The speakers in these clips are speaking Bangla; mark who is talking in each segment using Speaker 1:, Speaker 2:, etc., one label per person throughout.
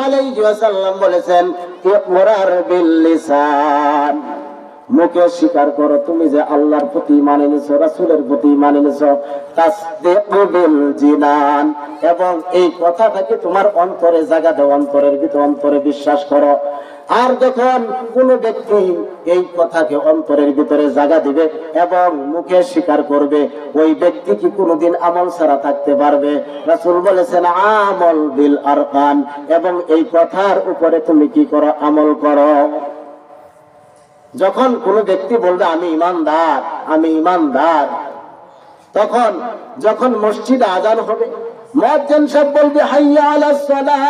Speaker 1: আলাইহি ওয়াসাল্লাম বলেছেন, ইকরার বিল লিসান, মুখে স্বীকার করো তুমি যে আল্লাহর প্রতি ঈমান এনেছো, রাসূলের প্রতি ঈমান এনেছো। তাসদীকু বিল জিনান, এবং এই কথাটাকে তোমার অন্তরে জায়গা দাও, অন্তরের ভিতরে অন্তরে বিশ্বাস করো। আর যখন কোন ব্যক্তি এই কথাকে অন্তরের ভিতরে জায়গা দিবে এবং মুখে স্বীকার করবে, ওই ব্যক্তি কি কোনোদিন আমল ছাড়া থাকতে পারবে? রাসূল বলেছেন আমল বিল আরকান, এবং এই কথার উপরে তুমি কি করো? আমল করো। যখন কোন ব্যক্তি বলবে আমি ঈমানদার, আমি ঈমানদার, তখন যখন মসজিদে আযান হবে, মুয়াজ্জিন সাহেব বলবে হাইয়া আলাস সালাহ,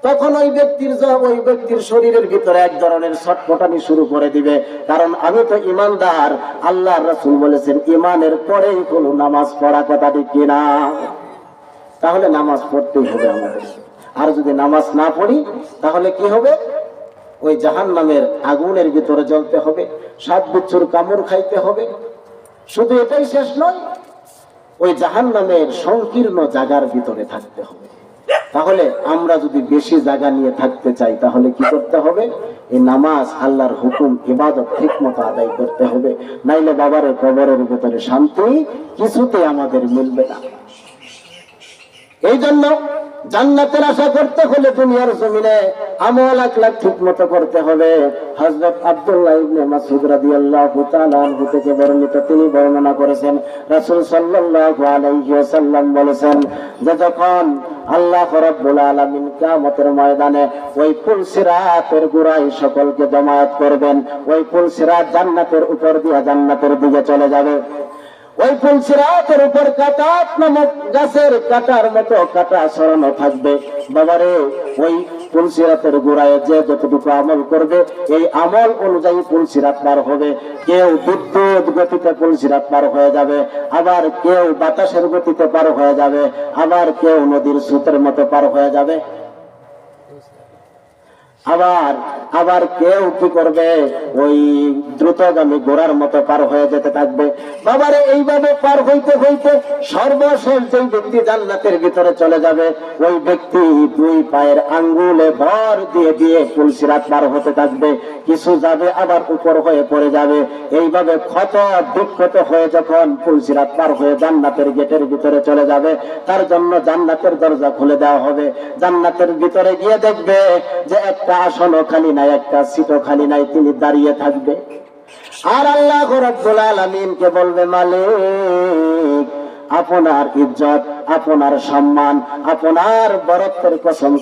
Speaker 1: তখন ওই ব্যক্তির শরীরের ভিতরে এক ধরনের ছটফটানি শুরু করে দিবে, কারণ আমি তো ঈমানদার। আল্লাহর রাসূল বলেছেন ঈমানের পরেই কোনো নামাজ পড়া, কথা ঠিক কিনা? তাহলে নামাজ পড়তেই হবে আমাদের। আর যদি নামাজ না পড়ি তাহলে কি হবে? ওই জাহান্নামের আগুনের ভিতরে জ্বলতে হবে, 7 বিচ্ছুর কামড় খাইতে হবে। শুধু এটাই শেষ নয়, ওই জাহান্নামের সংকীর্ণ জায়গার ভিতরে থাকতে হবে। তাহলে আমরা যদি বেশি জায়গা নিয়ে থাকতে চাই তাহলে কি করতে হবে? এই নামাজ, আল্লাহর হুকুম, ইবাদত ঠিকমতো আদায় করতে হবে, নাইলে বাবারে কবরের ভিতরে শান্তি কিছুতে আমাদের মিলবে না। এই জন্য জান্নাতের আশা করতে হলে দুনিয়ার জমিনে আমল আখলাক ঠিকমতো করতে হবে। হযরত আব্দুল্লাহ ইবনে মাসউদ রাদিয়াল্লাহু তাআলা আনহু থেকে বর্ণিত, তিনি বর্ণনা করেছেন রাসূল সাল্লাল্লাহু আলাইহি ওয়াসাল্লাম বলেছেন যে যখন আল্লাহ রাব্বুল আলামিন কিয়ামতের ময়দানে ওই পুল সিরাতের গোড়ায় সকলকে জমায়েত করবেন, ওই পুল সিরাত জান্নাতের উপর দিয়ে জান্নাতের দিকে চলে যাবে। ওই পুল সিরাতের উপর কাঁটাত নামক গাছের কাঁটার মতো কাঁটা ছড়ানো থাকবে। বাবারে, ওই পুল সিরাতের গোড়ায় যে যতটুকু আমল করবে, এই আমল অনুযায়ী পুল সিরাত পার হবে। কেউ বিদ্যুৎ গতিতে পুল সিরাত পার হয়ে যাবে, আবার কেউ বাতাসের গতিতে পার হয়ে যাবে, আবার কেউ নদীর স্রোতের মতো পার হয়ে যাবে, আবার কেউ কি করবে? ওই দ্রুতগামী ঘোড়ার মতো পার হয়ে যেতে থাকবে। বাবারে, এইভাবে পার হইতে হইতে সর্বশেষ যেই ব্যক্তি জান্নাতের ভিতরে চলে যাবে, ওই ব্যক্তি 2 পায়ের আঙ্গুলে ভর দিয়ে দিয়ে পুল সিরাত পার হতে থাকবে। কিছু যাবে আবার উপর হয়ে পড়ে যাবে। এইভাবে ক্ষত বিক্ষত হয়ে যখন পুল সিরাত পার হয়ে জান্নাতের গেটের ভিতরে চলে যাবে, তার জন্য জান্নাতের দরজা খুলে দেওয়া হবে। জান্নাতের ভিতরে গিয়ে দেখবে যে একটা আসনও খালি নাই, একটা সিটও খালি নাই, তিনি দাঁড়িয়ে থাকবে। আর আল্লাহ রাব্বুল আলামিনকে বলবে, মালিক, আপনার ইজ্জত, আপনার সম্মান, আপনার বরত্বের কসম